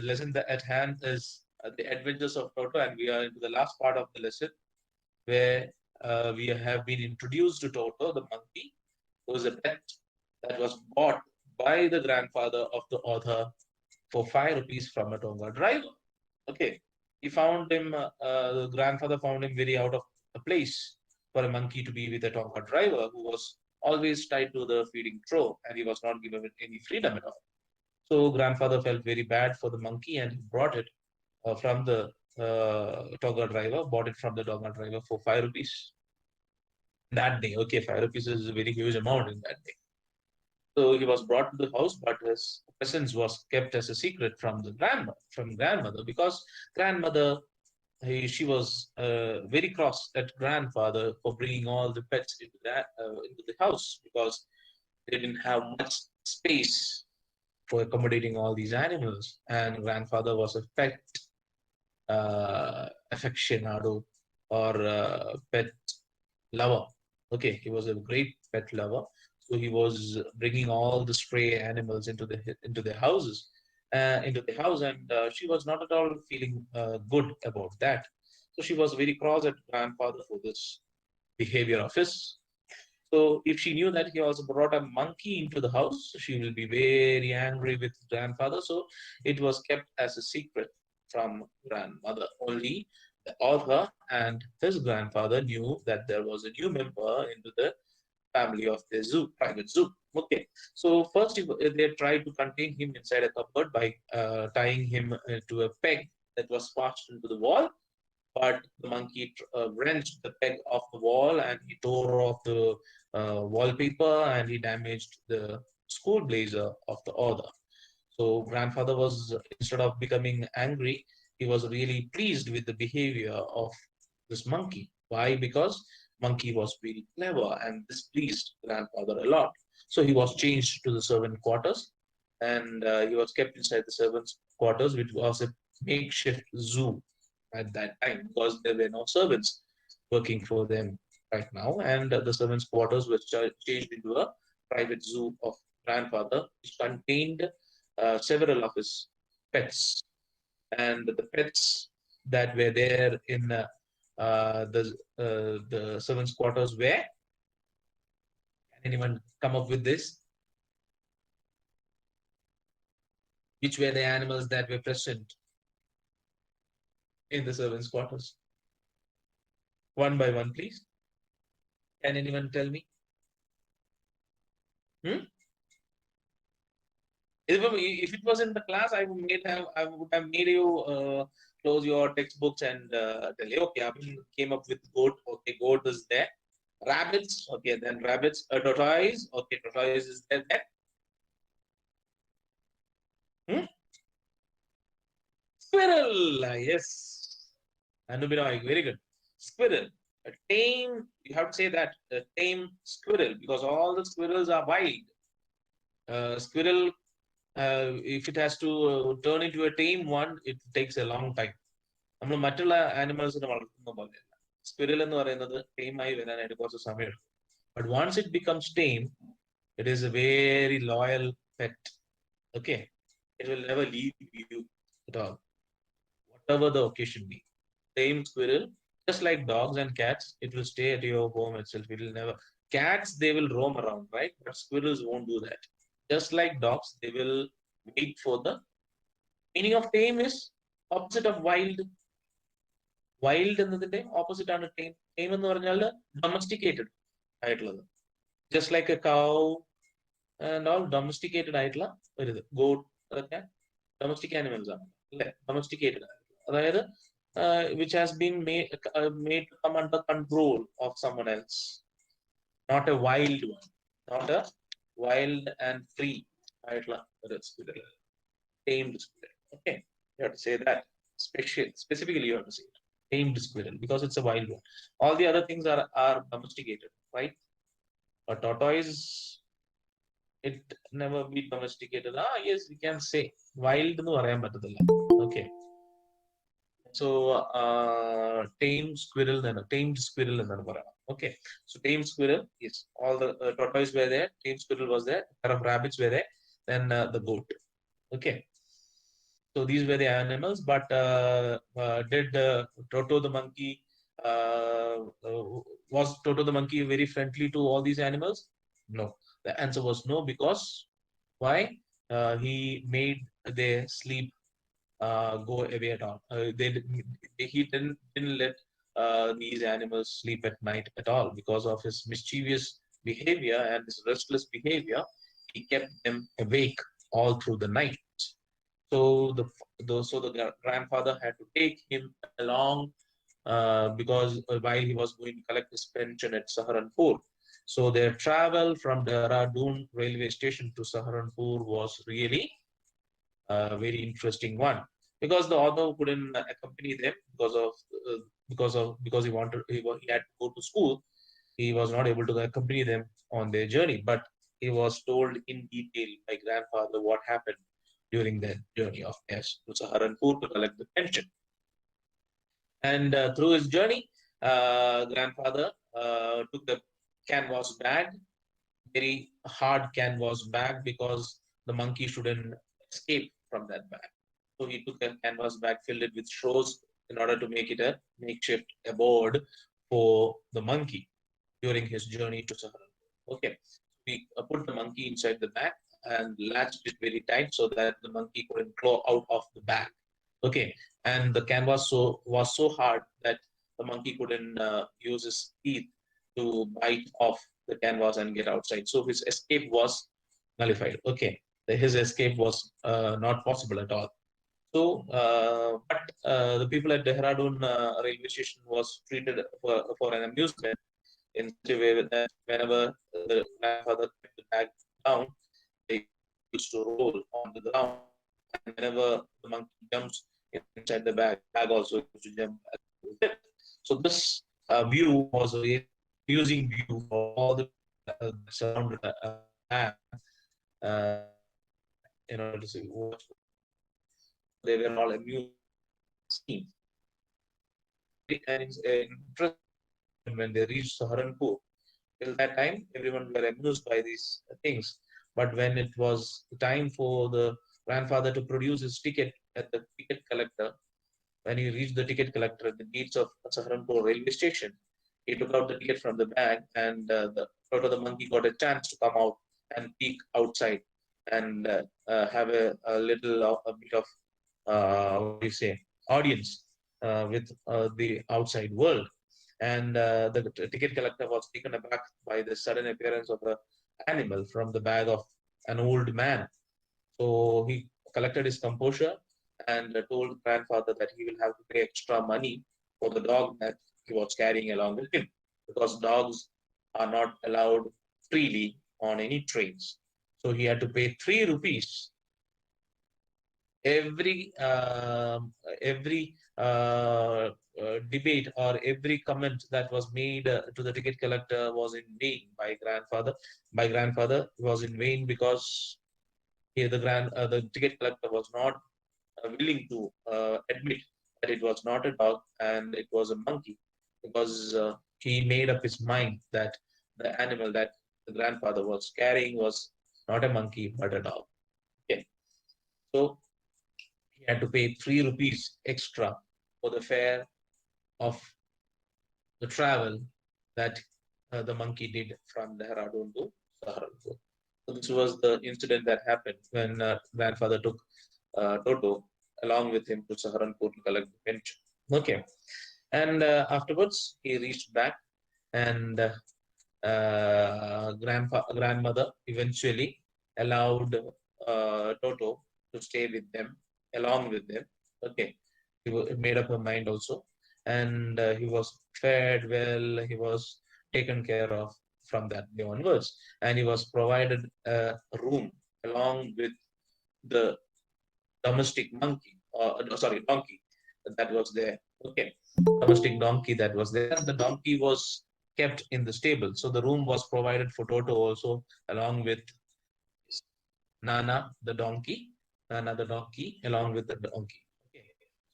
the lesson that at hand is the Adventures of Toto, and we are into the last part of the lesson where we have been introduced to Toto, the monkey, who is a pet that was bought by the grandfather of the author for 5 rupees from a Tonga driver. Okay, he found him. The grandfather found him very out of a place for a monkey to be with a Tonga driver who was always tied to the feeding trough, and he was not given any freedom at all. So grandfather felt very bad for the monkey and he brought it from the Tonga driver, bought it from the Tonga driver for 5 rupees that day. Okay, 5 rupees is a very huge amount in that day. So he was brought to the house, but his presence was kept as a secret from the grandmother, because grandmother she was very cross at grandfather for bringing all the pets into the house because they didn't have much space for accommodating all these animals, and grandfather was a pet aficionado or pet lover. Okay, he was a great pet lover, so he was bringing all the stray animals into the houses, into the house, and she was not at all feeling good about that. So she was very cross at grandfather for this behavior of his. So if she knew that he also brought a monkey into the house, she will be very angry with grandfather. So it was kept as a secret from grandmother. Only the author and his grandfather knew that there was a new member into the family of the zoo, private zoo. Okay, so first they tried to contain him inside a cupboard by tying him to a peg that was fast into the wall, but the monkey wrenched the peg off the wall and he tore off the wallpaper and he damaged the school blazer of the author. So grandfather was, instead of becoming angry, he was really pleased with the behavior of this monkey. Why? Because monkey was very clever and this pleased grandfather a lot. So he was changed to the servant quarters and he was kept inside the servants' quarters, which was a makeshift zoo at that time because there were no servants working for them right now, and the servants' quarters were changed into a private zoo of grandfather, which contained several of his pets, and the pets that were there in the servants' quarters were. Can anyone come up with this? Which were the animals that were present in the servants' quarters? One by one, please. Can anyone tell me? Hmm? If it was in the class, I would have made you close your textbooks and tell you, okay, I came up with goat. Okay, goat is there. Rabbits. Okay, then rabbits. Tortoise. Okay, tortoise is there. There. Hmm? Squirrel. Yes. Annu Binoy, very good. Squirrel. A tame. You have to say that a tame squirrel because all the squirrels are wild. Squirrel, if it has to turn into a tame one, it takes a long time. നമ്മൾ മറ്റുള്ള ആനിമൽസിനെ വളർത്തുന്ന പോലെയല്ല. Squirrel എന്ന് പറയുന്നത് time ആയി വരാനായിട്ട് കുറച്ച് സമയമെടുക്കും. But once it becomes tame, it is a very loyal pet. Okay, it will never leave you at all, whatever the occasion be. Tame squirrel, just like dogs and cats, it will stay at your home itself. It will never. Cats, they will roam around, right? But squirrels won't do that. Just like dogs, they will wait for the meaning of tame is opposite of wild. Wild എന്നതിന്റെ opposite ആണ് tame. Tame എന്ന് പറഞ്ഞാൽ domesticated ആയിട്ടുള്ളത്. Just like a cow and all domesticated ആയിട്ടുള്ള ഒരു ഇത്. Goat അതൊക്കെ domestic animals ആണ് അല്ലെ? Domesticated അതായത് which has been made to come under control of someone else, not a wild one, not a wild and free ആയിട്ടുള്ള ഒരു squirrel, tamed squirrel. Okay, you have to say that. Specifically, you have to say it. Tamed squirrel because it's a wild one. All the other things are domesticated, right? A tortoise, it never be domesticated. Ah, yes, we can say wild എന്ന് പറയാൻ പറ്റത്തില്ല. Okay. So tamed squirrel എന്നാണ് പറയുന്നത്. Okay. So tamed squirrel, yes. All the tortoise were there. Tamed squirrel was there. A pair of rabbits were there. Then the goat. Okay. So these were the animals, but did Toto the monkey was Toto the monkey very friendly to all these animals? No. The answer was no, because why? He made their sleep go away at all. He didn't let these animals sleep at night at all because of his mischievous behavior and his restless behavior. He kept them awake all through the night. So the grandfather had to take him along because while he was going to collect his pension at Saharanpur. So their travel from Dehradun railway station to Saharanpur was really a very interesting one, because the author couldn't accompany them because he had to go to school. He was not able to accompany them on their journey, but he was told in detail by grandfather what happened during their journey of theirs to Saharanpur to collect the pension. And through his journey, grandfather took the canvas bag, very hard canvas bag, because the monkey shouldn't escape from that bag. So he took a canvas bag, filled it with straws in order to make it a makeshift abode for the monkey during his journey to Saharanpur. Okay, we put the monkey inside the bag and latched it very tight so that the monkey couldn't claw out of the bag. Okay, and the canvas was so hard that the monkey couldn't use his teeth to bite off the canvas and get outside. So his escape was nullified. Okay, his escape was not possible at all. So, but the people at Dehradun railway station was treated for an amusement in such a way that whenever the grandfather kept the bag down, they used to roll on the ground, and whenever the monkey jumps inside the bag also used to jump with it. So this view was a very amusing view for all the people that surrounded the bag, in order to see watch what happened. So they were all amused by the scene. Very interesting thing happened when they reached Saharanpur. Till that time, everyone were amused by these things. But when it was time for the grandfather to produce his ticket at the ticket collector, when he reached the ticket collector at the gates of Saharanpur railway station, he took out the ticket from the bag, and the Toto the monkey got a chance to come out and peek outside and have a little a bit of what do you say, audience with the outside world. And the ticket collector was taken aback by the sudden appearance of an animal from the bag of an old man. So he collected his composure and told grandfather that he will have to pay extra money for the dog that he was carrying along with him, because dogs are not allowed freely on any trains. So he had to pay 3 rupees every debate or every comment that was made to the ticket collector was in vain by grandfather. By grandfather was in vain because the ticket collector was not willing to admit that it was not a dog and it was a monkey, because he made up his mind that the animal that the grandfather was carrying was not a monkey but a dog. Okay, so he had to pay 3 rupees extra for the fare of the travel that the monkey did from Dehradun to Saharanpur. So this was the incident that happened when grandfather took Toto along with him to Saharanpur to collect the pension. Okay, and afterwards he reached back, and grandmother eventually allowed Toto to stay with them, along with them. Okay, he made up her mind also, and he was fed well. He was taken care of from that day onwards, and he was provided a room along with the domestic monkey, or no, sorry, donkey that was there. Okay, domestic donkey that was there, and the donkey was kept in the stable. So the room was provided for Toto also, along with Nana the donkey, Nana the donkey, along with the donkey. Okay.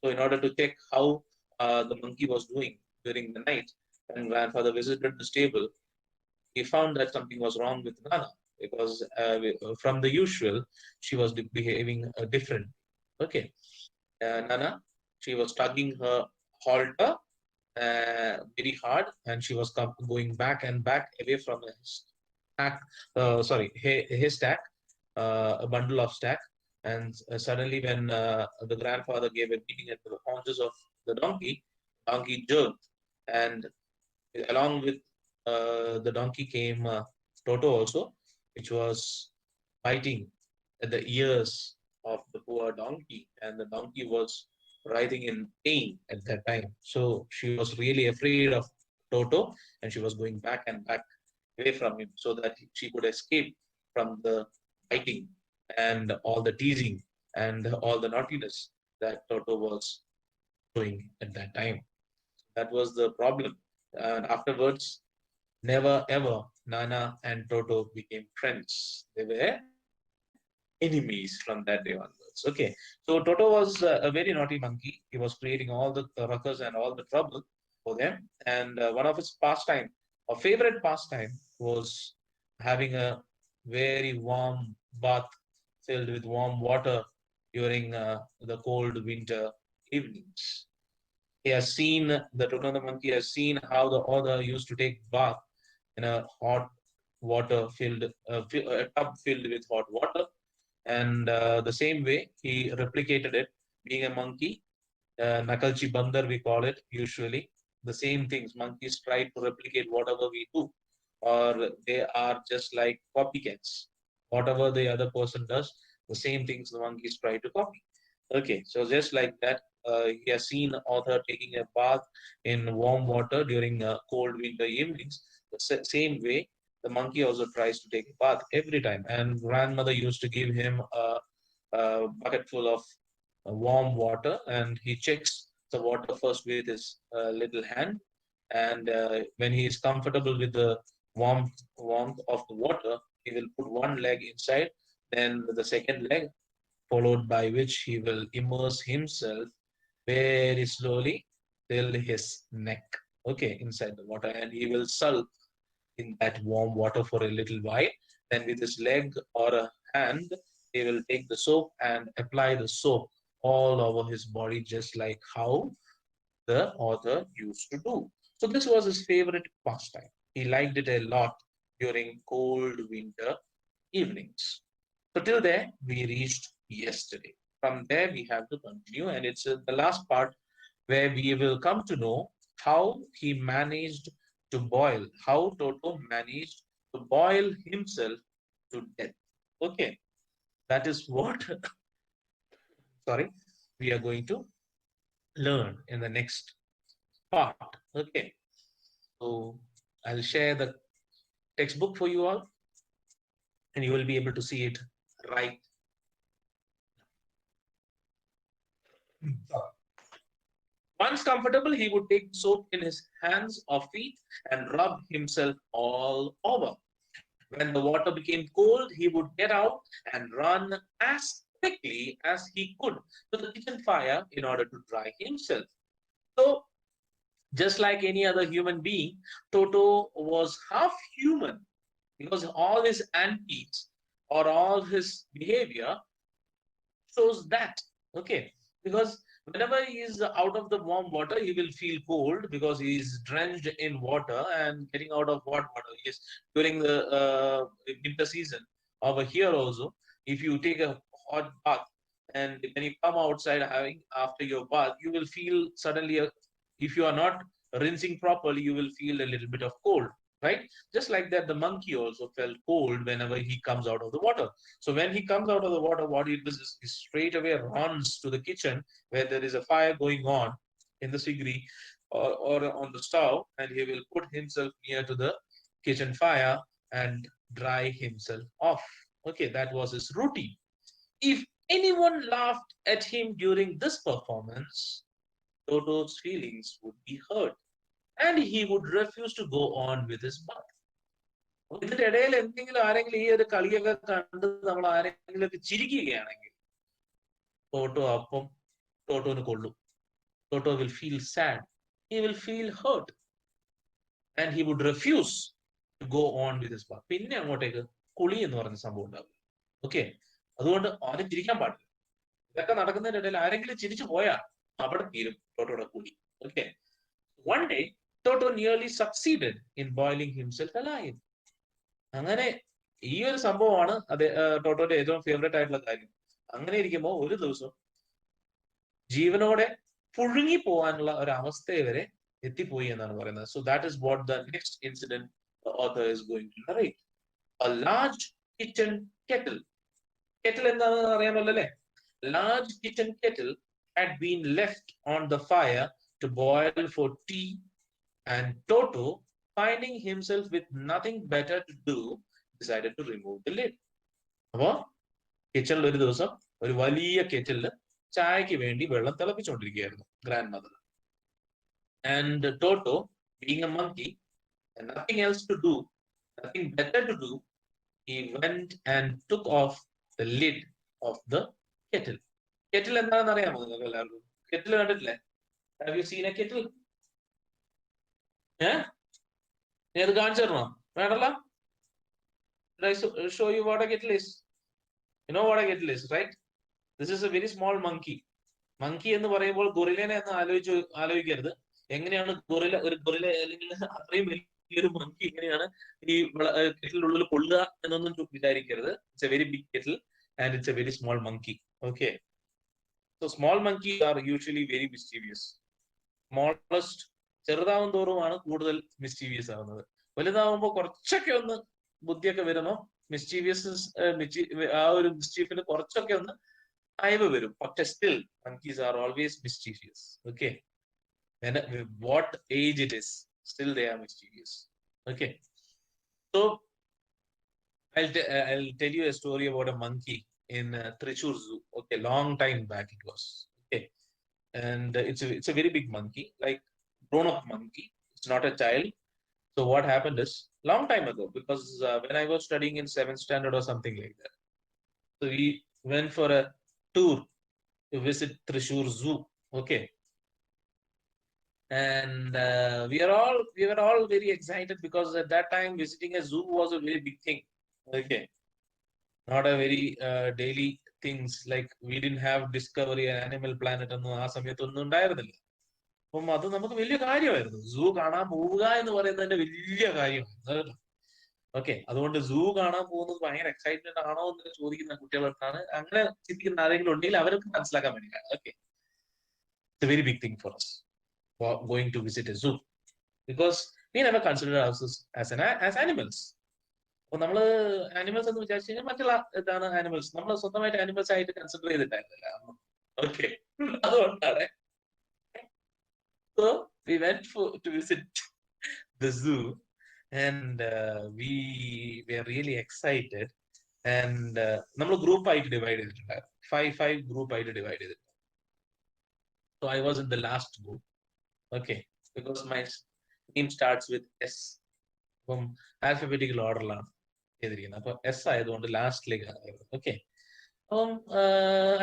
So in order to check how the monkey was doing during the night, when grandfather visited the stable, he found that something was wrong with Nana, because from the usual, she was behaving different. Okay. Nana, she was tugging her halter very hard, and she was going back and back away from his stack. Sorry, his stack, a bundle of stack. And suddenly, when the grandfather gave a beating at the haunches of the donkey jerked, and along with the donkey came Toto also, which was biting at the ears of the poor donkey, and the donkey was writhing in pain at that time. So she was really afraid of Toto, and she was going back and back away from him so that she could escape from the biting and all the teasing and all the naughtiness that Toto was doing at that time. That was the problem. And afterwards, never ever Nana and Toto became friends. They were enemies from that day onwards. Okay, so Toto was a very naughty monkey. He was creating all the ruckus and all the trouble for them. And one of his pastime, or favorite pastime, was having a very warm bath filled with warm water during the cold winter evenings. He has seen the Toto the monkey has seen how the author used to take bath in a hot water filled a tub filled with hot water, and the same way he replicated it. Being a monkey, Nakalchi Bandar we call it usually. The same things monkeys try to replicate whatever we do, or they are just like copycats. Whatever the other person does, the same things the monkeys try to copy. Okay, so just like that, he has seen author taking a bath in warm water during cold winter evenings. The same way, the monkey also tries to take a bath every time. And grandmother used to give him a bucket full of warm water, and he checks the water first with his little hand. And when he is comfortable with the warmth of the water, he will put one leg inside, then the second leg, followed by which he will immerse himself very slowly till his neck, okay, inside the water, and he will sulk in that warm water for a little while. Then, with his leg or a hand, he will take the soap and apply the soap all over his body, just like how the author used to do. So, this was his favorite pastime. He liked it a lot during cold winter evenings. So till there, we reached yesterday. From there, we have to continue, and it's the last part where we will come to know how he managed to boil, how Toto managed to boil himself to death. Okay, that is what, sorry, we are going to learn in the next part. Okay, so I'll share the textbook for you all, and you will be able to see it right. Once comfortable, he would take soap in his hands or feet and rub himself all over. When the water became cold, he would get out and run as quickly as he could to the kitchen fire in order to dry himself. So, just like any other human being, Toto was half human because all his antics or all his behavior shows that. Okay, because whenever he is out of the warm water, he will feel cold because he is drenched in water and getting out of hot water. Yes, during the winter season over here also, if you take a hot bath and when you come outside having after your bath, you will feel suddenly, if you are not rinsing properly, you will feel a little bit of cold, right? Just like that, the monkey also felt cold whenever he comes out of the water. So when he comes out of the water, what he does is he straight away runs to the kitchen where there is a fire going on in the sigri, or on the stove, and he will put himself near to the kitchen fire and dry himself off. Okay, that was his routine. If anyone laughed at him during this performance, Toto's feelings would be hurt and he would refuse to go on with his bath. ഇതിന്റെ ഇടയിൽ എന്തെങ്കിലും ആരെങ്കിലും ഈ ഒരു കളിയൊക്കെ കണ്ട് നമ്മൾ ആരെങ്കിലും ഒക്കെ ചിരിക്കുകയാണെങ്കിൽ ടോട്ടോ അപ്പം ടോട്ടോന് കൊള്ളും. Toto will feel sad. He will feel hurt. And he would refuse to go on with his path. പിന്നെ അങ്ങോട്ടേക്ക് കുളി എന്ന് പറഞ്ഞ സംഭവം ഉണ്ടാവും. ഓക്കെ, അതുകൊണ്ട് അവന് ചിരിക്കാൻ പാടില്ല. ഇതൊക്കെ നടക്കുന്നതിന്റെ ഇടയിൽ ആരെങ്കിലും ചിരിച്ചു പോയാൽ അവിടെ തീരും ടോട്ടോയുടെ കൂടി. Okay. One day, Toto nearly succeeded in boiling himself alive. അങ്ങനെ ഈ ഒരു സംഭവമാണ് ടോട്ടോയുടെ ഏറ്റവും ഫേവറേറ്റ് ആയിട്ടുള്ള കാര്യം. അങ്ങനെ ഇരിക്കുമ്പോൾ ഒരു ദിവസം ജീവനോടെ പുഴുങ്ങി പോകാനുള്ള ഒരു അവസ്ഥയെ വരെ എത്തിപ്പോയി എന്നാണ് പറയുന്നത്. So that is what the next incident author is going to narrate. A large kitchen kettle. Kettle എന്താണെന്ന് അറിയാമല്ലോ അല്ലേ? Large kitchen kettle had been left on the fire to boil for tea, and Toto, finding himself with nothing better to do, decided to remove the lid. അപ്പോ കിച്ചണിൽ ഒരു ദിവസം ഒരു വലിയ കെറ്റിലില് ചായക്ക് വേണ്ടി വെള്ളം തിളപ്പിച്ചുകൊണ്ടിരിക്കുകയായിരുന്നു grandmother. And Toto, being a monkey and nothing else to do, nothing better to do, he went and took off the lid of the kettle. Kettle എന്താണെന്ന് അറിയാമോ നിങ്ങൾക്ക് എല്ലാവർക്കും? കെറ്റിൽ കണ്ടിട്ടില്ലേ? Have you seen a kettle? നീ അത് കാണിച്ചു തരണോ? വേണ്ടല്ലോ. Did I show you what a kettle is? You know what a kettle is, right? This is a very small monkey. Monkey എന്ന് പറയുമ്പോൾ ഗൊറിലേനെ എന്ന് ആലോചിക്കരുത്. എങ്ങനെയാണ് ഒരു ഗൊറില അല്ലെങ്കിൽ അത്രയും വലിയൊരു മങ്കി എങ്ങനെയാണ് ഈ കെറ്റിലുള്ളിൽ കൊള്ളുക എന്നൊന്നും വിചാരിക്കരുത്. It's a very big kettle and it's a very small monkey. Okay. So small monkey are usually very mischievous. Smallest ചെറുതാവും തോറുമാണ് കൂടുതൽ മിസ്റ്റീവിയസ് ആവുന്നത്. വലുതാവുമ്പോൾ കുറച്ചൊക്കെ ഒന്ന് ബുദ്ധിയൊക്കെ വരുമ്പോൾ മിസ്റ്റീവിയസ് ആ ഒരു മിസ്റ്റീഫിന് കുറച്ചൊക്കെ ഒന്ന് അയവ് വരും. പക്ഷെ still monkeys are always mischievous. Okay. And what age it is, still they are mischievous. Okay. So I'll tell you a story about a monkey in Thrissur Zoo. Okay, long time back it was. Okay. And it's a very big monkey, like grown up monkey. It's not a child. So what happened is, long time ago, because when I was studying in 7th standard or something like that, so we went for a tour to visit Thrissur Zoo. Okay. And we were all very excited because at that time visiting a zoo was a very big thing. Okay. Not a very daily things, like we didn't have Discovery and Animal Planet ഒന്നും ആ സമയത്തൊന്നും ഉണ്ടായിരുന്നില്ല. അപ്പം അത് നമുക്ക് വലിയ കാര്യമായിരുന്നു. സൂ കാണാൻ പോവുക എന്ന് പറയുന്നതിന്റെ വലിയ കാര്യമാണ്. ഓക്കെ. അതുകൊണ്ട് സൂ കാണാൻ പോകുന്നത് ഭയങ്കര എക്സൈറ്റ്മെന്റ് ആണോ എന്ന് ചോദിക്കുന്ന കുട്ടികളാണ്. അങ്ങനെ ചിന്തിക്കുന്ന ആരെങ്കിലും ഉണ്ടെങ്കിൽ അവർക്ക് മനസ്സിലാക്കാൻ വേണ്ടിയിട്ടാണ്. Okay. It's a very big thing for us going to visit a zoo because we never consider ourselves as animals. അപ്പൊ നമ്മള് ആനിമൽസ് എന്ന് വിചാരിച്ചു കഴിഞ്ഞാൽ മറ്റുള്ള ഇതാണ് ആനിമൽസ്. നമ്മൾ സ്വന്തമായിട്ട് ആനിമൽസ് ആയിട്ട് കൺസിഡർ ചെയ്തിട്ടായിരുന്നില്ല. ഓക്കെ. അതുകൊണ്ടാണ്. So we went to visit the zoo. And we were really excited. And നമ്മൾ ഗ്രൂപ്പ് ആയിട്ട് ഡിവൈഡ് ചെയ്തിട്ടുണ്ടായിരുന്നു. 5 ഗ്രൂപ്പ് ആയിട്ട് ഡിവൈഡ് ചെയ്തിട്ടുണ്ട്. So I was in the last group. Okay. Because my name starts with S. അപ്പം alphabetical ഓർഡറിലാണ് ചെയ്തിരിക്കുന്നത്. അപ്പൊ S ആയതുകൊണ്ട് ലാസ്റ്റിലേക്ക് ആണ്. ഓക്കെ. അപ്പം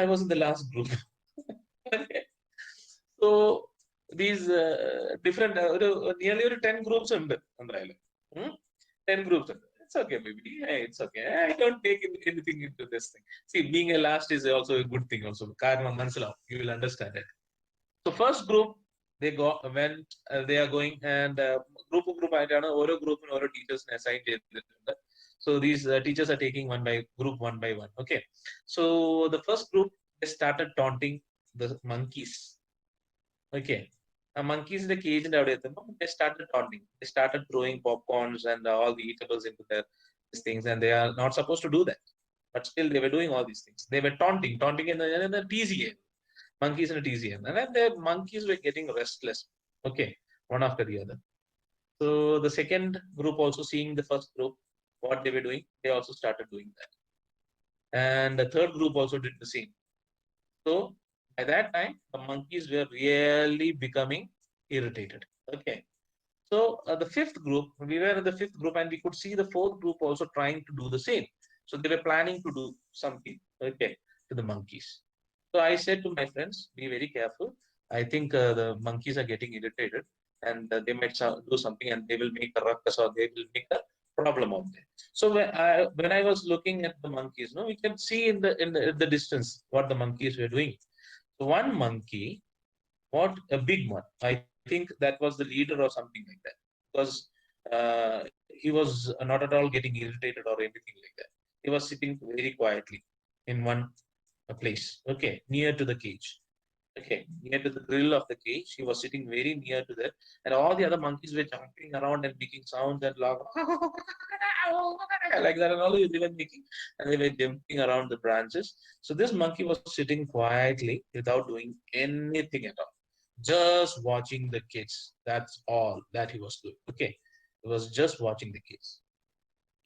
I was in the last group. Okay. So these different nearly 10 groups ഉണ്ട് എന്തായാലും. 10 groups. It's okay, baby. Hey, it's okay. I don't take anything into this thing. See, being a last is also a good thing also. You will understand it. So first group, they went, they are going, and group ആയിട്ടാണ് ഓരോ ഗ്രൂപ്പിന് ഓരോ ടീച്ചേഴ്സിനെ assign ചെയ്തിട്ടുണ്ട്. So these teachers are taking one by one. Okay. So the first group, they started taunting the monkeys. Okay. Monkeys in the cage in they started taunting. They started throwing popcorns and all the eatables into these things, and they are not supposed to do that. But still, they were doing all these things. They were taunting in the TZA. Monkeys in a TZA. And then the monkeys were getting restless. Okay, one after the other. So the second group, also seeing the first group, what they were doing, they also started doing that. And the third group also did the same. So by that time, the monkeys were really becoming irritated. Okay. So the fifth group, we were in the fifth group, and we could see the fourth group also trying to do the same. So they were planning to do something, okay, to the monkeys. So I said to my friends, be very careful. I think the monkeys are getting irritated, and they might do something, and they will make a ruckus, or they will make a problem of that. So when I was looking at the monkeys, no, we can see in the distance what the monkeys were doing. So one monkey, what a big one. I think that was the leader or something like that, because he was not at all getting irritated or anything like that. He was sitting very quietly in one place, okay, near to the cage. Okay, near to the grill of the cage, he was sitting very near to that, and all the other monkeys were jumping around and making sounds and like that, and all they were making, and they were jumping around the branches. So this monkey was sitting quietly without doing anything at all, just watching the kids. That's all that he was doing. Okay, he was just watching the kids.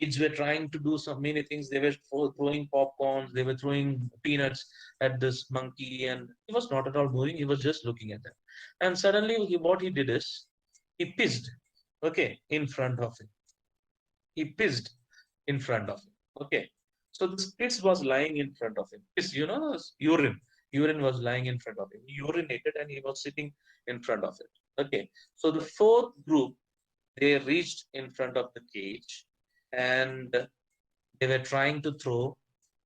Kids were trying to do so many things. They were throwing popcorns, they were throwing peanuts at this monkey, and he was not at all moving. He was just looking at them. And suddenly, what he did is he pissed, okay, in front of him. He pissed in front of him. Okay. So this piss was lying in front of him. Piss, urine. Urine was lying in front of him. He urinated and he was sitting in front of it. Okay. So the fourth group, they reached in front of the cage, and they were trying to throw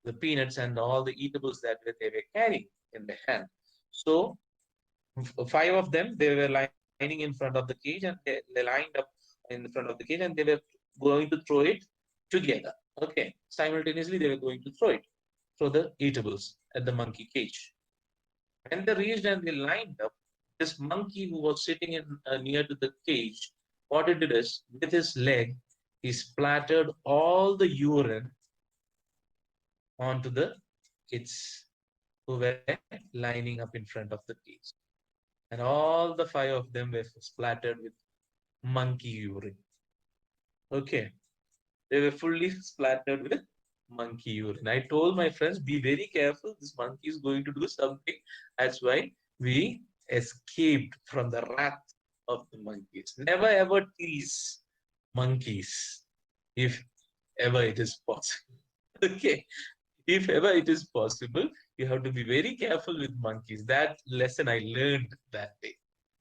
the peanuts and all the eatables that they were carrying in their hand. So five of them, they were lining in front of the cage, and they lined up in front of the cage, and they were going to throw it together. Okay, simultaneously they were going to throw the eatables at the monkey cage. When they reached and they lined up, this monkey who was sitting in near to the cage, what he did is with his leg, he splattered all the urine onto the kids who were lining up in front of the cage. And all the five of them were splattered with monkey urine. Okay. They were fully splattered with monkey urine. I told my friends, be very careful. This monkey is going to do something. That's why we escaped from the wrath of the monkeys. Never ever tease monkeys if ever it is possible. Okay. If ever it is possible, you have to be very careful with monkeys. That lesson I learned that day.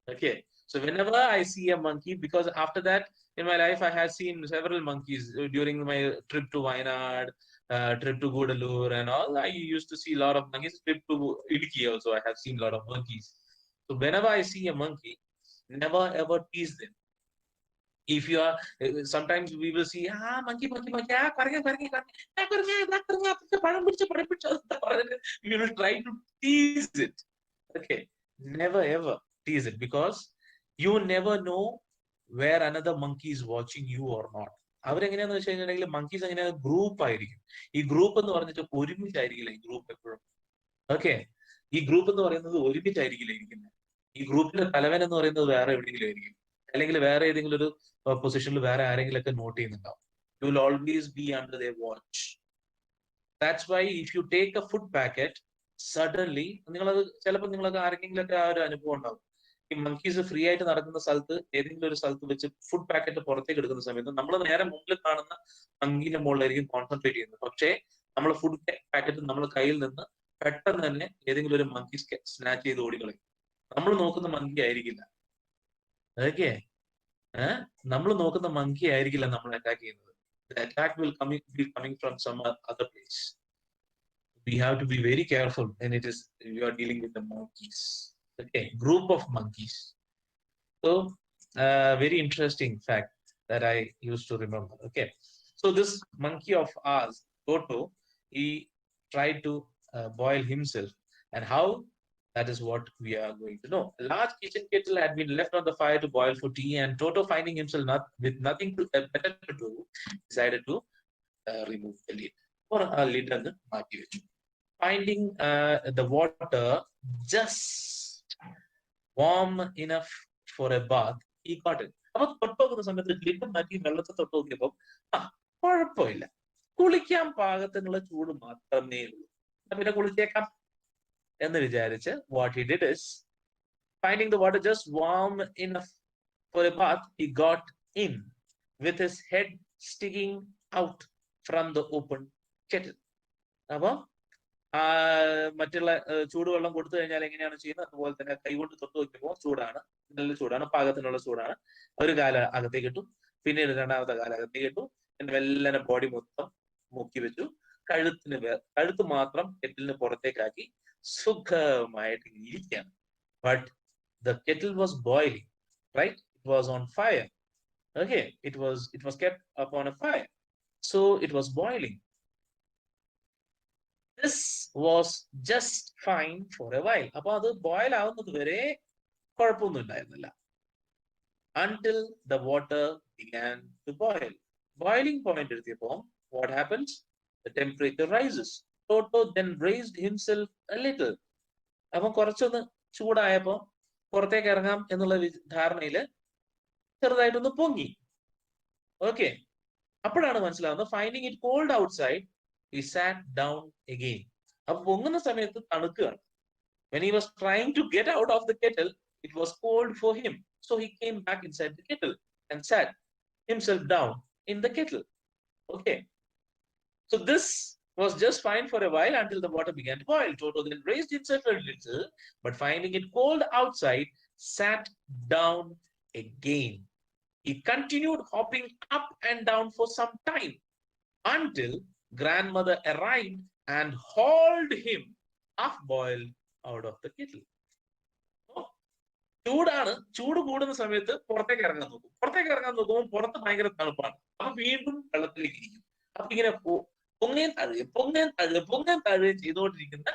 Okay. So whenever I see a monkey, because after that in my life I have seen several monkeys during my trip to Wayanad, trip to Gudalur and all. I used to see a lot of monkeys. Trip to Idiki also, I have seen a lot of monkeys. So whenever I see a monkey, never ever tease them. If you are, sometimes we will see, monkey, we will try to tease it. Okay, never ever tease it, because you never know where another monkey is watching you or not. അവരെങ്ങനെയാന്ന് വെച്ച് കഴിഞ്ഞിട്ടുണ്ടെങ്കിൽ monkeys എങ്ങനെയാ group ആയിരിക്കും. ഈ group എന്ന് പറഞ്ഞിട്ട് ഒരുമിച്ചായിരിക്കില്ല ഈ group എപ്പോഴും. Okay, ഈ ഗ്രൂപ്പ് എന്ന് പറയുന്നത് ഒരുമിച്ചായിരിക്കില്ല ഇരിക്കുന്നത്. ഈ ഗ്രൂപ്പിന്റെ തലവൻ എന്ന് പറയുന്നത് വേറെ എവിടെയെങ്കിലും ആയിരിക്കും, അല്ലെങ്കിൽ വേറെ ഏതെങ്കിലും ഒരു പൊസിഷനിൽ വേറെ ആരെങ്കിലും ഒക്കെ നോട്ട് ചെയ്യുന്നുണ്ടാവും. You will always be under their watch. That's why if you take a food packet, suddenly നിങ്ങളത് ചിലപ്പോൾ നിങ്ങൾക്ക് ആരെങ്കിലും ഒക്കെ ആ ഒരു അനുഭവം ഉണ്ടാവും. ഈ മങ്കീസ് ഫ്രീ ആയിട്ട് നടക്കുന്ന സ്ഥലത്ത് ഏതെങ്കിലും ഒരു സ്ഥലത്ത് വെച്ച് ഫുഡ് പാക്കറ്റ് പുറത്തേക്ക് എടുക്കുന്ന സമയത്ത് നമ്മൾ നേരെ മുമ്പിൽ കാണുന്ന മങ്കീന്റെ മുകളിലായിരിക്കും കോൺസെൻട്രേറ്റ് ചെയ്യുന്നത്. പക്ഷേ നമ്മൾ ഫുഡ് പാക്കറ്റ് നമ്മൾ കയ്യിൽ നിന്ന് പെട്ടെന്ന് തന്നെ ഏതെങ്കിലും ഒരു മങ്കി സ്നാച്ച് ചെയ്ത് ഓടിക്കളയും. നമ്മൾ നോക്കുന്ന മങ്കി ആയിരിക്കില്ല. അതൊക്കെ നമ്മൾ നോക്കുന്ന മങ്കി ആയിരിക്കില്ല നമ്മൾ അറ്റാക്ക് ചെയ്യുന്നത്. The attack will be coming from some other place. We have to be very careful when you are dealing with the monkeys. Okay, group of monkeys. So, very interesting fact that I used to remember. Okay, so this monkey of ours, Toto, he tried to boil himself, and how? That is what we are going to know. A large kitchen kettle had been left on the fire to boil for tea, and Toto, finding himself with nothing better to do, decided to remove the lid. Or a lid and the finding the water just warm enough for a bath, he got it. അപ്പൊ തൊട്ടുനോക്കുന്ന സമയത്ത് lid മാറ്റി വെള്ളത്തെ തൊട്ട് നോക്കിയപ്പോ കുഴപ്പമില്ല, കുളിക്കാൻ പാകത്തിനുള്ള ചൂട് മാത്രമേ ഉള്ളൂ, പിന്നെ കുളിച്ചേക്കാം എന്ന് വിചാരിച്ച് what he did is, finding the water just warm enough for a bath, he got in with his head sticking out from the open kettle. അപ്പൊ മറ്റുള്ള ചൂടുവെള്ളം കൊടുത്തു കഴിഞ്ഞാൽ എങ്ങനെയാണ് ചെയ്യുന്നത്, അതുപോലെ തന്നെ കൈകൊണ്ട് തൊട്ട് നോക്കുമ്പോൾ ചൂടാണ്, നല്ല ചൂടാണ്, പാകത്തിനുള്ള ചൂടാണ്. ഒരു കാല അകത്തേക്ക് ഇട്ടു, പിന്നീട് രണ്ടാമത്തെ കാല അകത്തേക്ക് ഇട്ടു, വെല്ലനെ ബോഡി മൊത്തം മുക്കി വെച്ചു. കഴുത്ത് മാത്രം കെറ്റിലിന് പുറത്തേക്കാക്കി സുഖമായിട്ട് ഇരിക്കുകയാണ്. But the kettle was boiling, right? It was on fire. Okay, it was kept upon a fire, so it was boiling. This was just fine for a while. അപ്പൊ അത് ബോയിൽ ആവുന്നത് വരെ കുഴപ്പമൊന്നും ഉണ്ടായിരുന്നില്ല. Until the water began to boil. Boiling point എത്തിയപ്പോൾ what happens? The temperature rises. Toto then raised himself a little. അപ്പൊ കുറച്ചൊന്ന് ചൂടായപ്പോ പുറത്തേക്ക് ഇറങ്ങാം എന്നുള്ള ധാരണയില് ചെറുതായിട്ടൊന്ന് പൊങ്ങി. ഓക്കെ, അപ്പോഴാണ് മനസ്സിലാവുന്നത് finding it cold outside he sat down again. അപ്പൊ പൊങ്ങുന്ന സമയത്ത് തണുക്കുകയാണ്. When he was trying to get out of the kettle, it was cold for him. So he came back inside the kettle and sat himself down in the kettle. Okay. So this was just fine for a while until the water began to boil. Toto then raised himself a little, but finding it cold outside, sat down again. He continued hopping up and down for some time until grandmother arrived and hauled him half-boiled out of the kettle. ചൂടാണ്, ചൂട് കൂടുന്ന സമയത്ത് പുറത്തേക്ക് ഇറങ്ങാൻ നോക്കുമ്പോൾ പുറത്ത് ഭയങ്കര തണുപ്പാണ്. അപ്പൊ വീണ്ടും വെള്ളത്തിലേക്ക് ഇരിക്കും. അപ്പൊ ഇങ്ങനെ പൊങ്ങേം താഴുകയും ചെയ്തുകൊണ്ടിരിക്കുന്ന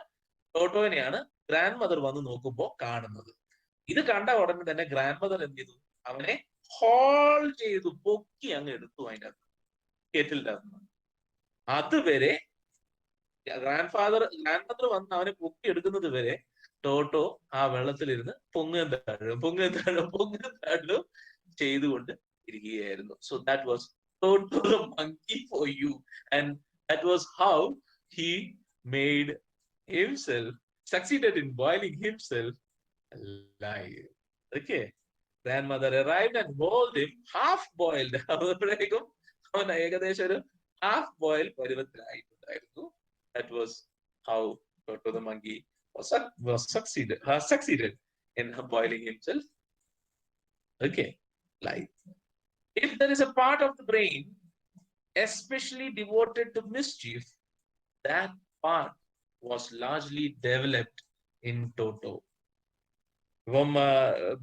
ടോട്ടോനെയാണ് ഗ്രാൻഡ് മദർ വന്ന് നോക്കുമ്പോൾ കാണുന്നത്. ഇത് കണ്ട ഉടനെ തന്നെ ഗ്രാൻഡ് മദർ എന്ത് ചെയ്തു? അവനെ ഹോൾ ചെയ്തു, പൊക്കി അങ്ങ് എടുത്തു അതിൻ്റെ അകത്ത്, കെറ്റിലിന്റെ അകത്ത്. അതുവരെ ഗ്രാൻഡ് മദർ വന്ന് അവനെ പൊക്കി എടുക്കുന്നത് വരെ ടോട്ടോ ആ വെള്ളത്തിലിരുന്ന് പൊങ്ങും താഴും ചെയ്തുകൊണ്ട് ഇരിക്കുകയായിരുന്നു. So that was Toto the monkey for you, and that was how he made himself, succeeded in boiling himself alive. Okay, grandmother arrived and boiled him half boiled. അപ്പോഴേക്കും അവൻ ഏകദേശം ഒരു half boiled പരുവത്തിലായിട്ടുണ്ടായിരുന്നു. That was how Toto the monkey succeeded in boiling himself. Okay, like if there is a part of the brain especially devoted to mischief, that part was largely developed in Toto. ഇപ്പം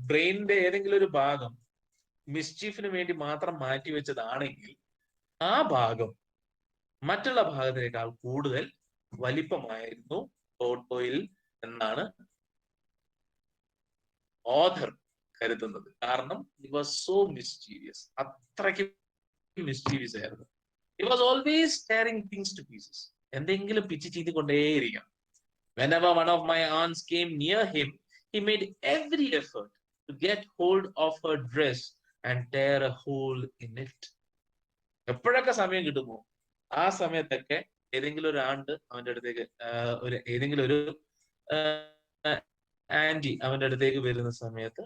ബ്രെയിനിന്റെ ഏതെങ്കിലും ഒരു ഭാഗം മിസ്ചീഫിന് വേണ്ടി മാത്രം മാറ്റിവെച്ചതാണെങ്കിൽ ആ ഭാഗം മറ്റുള്ള ഭാഗത്തിനേക്കാൾ കൂടുതൽ വലിപ്പമായിരുന്നു ടോട്ടോയിൽ എന്നാണ് ഓഥർ കരുതുന്നത്. കാരണം ഇറ്റ് വാസ് സോ മിസ്റ്റീരിയസ്, അത്രയ്ക്ക് മിസ്റ്റീരിയസ് ആയിരുന്നു. It was always tearing things to pieces. എന്തെങ്കിലും പിച്ച് ചെയ്തുകൊണ്ടേയിരിക്കണം. Whenever one of my aunts came near him, he made every effort to get hold of her dress and tear a hole in it. എപ്പോഴൊക്കെ സമയം കിട്ടുമോ ആ സമയത്തൊക്കെ ഏതെങ്കിലും ഒരു ആണ്ട് അവന്റെ അടുത്തേക്ക്, ഏതെങ്കിലും ഒരു ആന്റി അവന്റെ അടുത്തേക്ക് വരുന്ന സമയത്ത്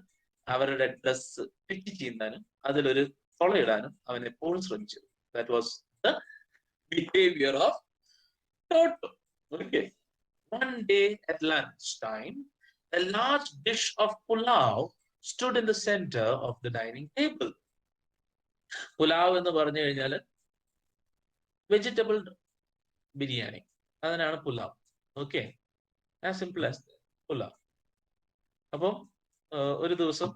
അവരുടെ ഡ്രസ് പിച്ച് ചെയ്യുന്നതിനും അതിലൊരു തുളയിടാനും അവൻ എപ്പോഴും ശ്രമിച്ചു. That was the behavior of Toto. Okay. One day at lunchtime, a large dish of pulao stood in the center of the dining table. Pulao എന്ന് പറഞ്ഞു കഴിഞ്ഞാൽ വെജിറ്റബിൾ ബിരിയാണി, അതിനാണ് pulao. Okay, as simple as pulao. അപ്പം ഒരു ദിവസം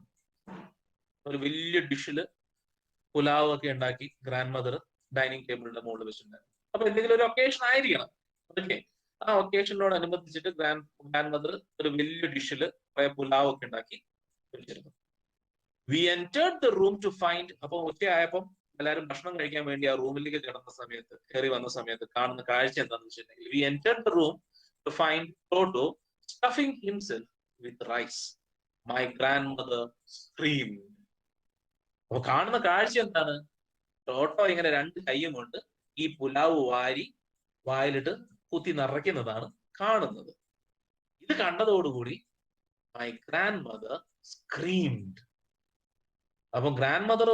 ഒരു വലിയ ഡിഷില് പുലാവ് ഒക്കെ ഉണ്ടാക്കി ഗ്രാൻഡ് മദർ ഡൈനിങ് ടേബിളിന്റെ മുകളിൽ വെച്ചിട്ടുണ്ടായിരുന്നു. അപ്പൊ എന്തെങ്കിലും ഒരു ഒക്കേഷൻ ആയിരിക്കണം. ഓക്കെ, ആ ഒക്കേഷനോടനുബന്ധിച്ചിട്ട് ഗ്രാൻഡ് മദർ ഒരു വലിയ ഡിഷില് കുറെ പുലാവ് ഒക്കെ ഉണ്ടാക്കി വെച്ചിരുന്നു. We entered the room to find, അപ്പൊ ഉച്ചയായപ്പം എല്ലാവരും ഭക്ഷണം കഴിക്കാൻ വേണ്ടി ആ റൂമിലേക്ക് കയറി വന്ന സമയത്ത് കാണുന്ന കാഴ്ച എന്താണെന്ന് വെച്ചിട്ടുണ്ടെങ്കിൽ we entered the room to find Toto stuffing himself with rice. My grandmother screamed. അപ്പൊ കാണുന്ന കാഴ്ച എന്താണ്? ടോട്ടോ ഇങ്ങനെ രണ്ട് കൈയും കൊണ്ട് ഈ പുലാവ് വാരി വായിലിട്ട് കുത്തി നിറയ്ക്കുന്നതാണ് കാണുന്നത്. ഇത് കണ്ടതോടുകൂടി മൈ ഗ്രാൻഡ് മദർ സ്ക്രീംഡ്. അപ്പൊ ഗ്രാൻഡ് മദർ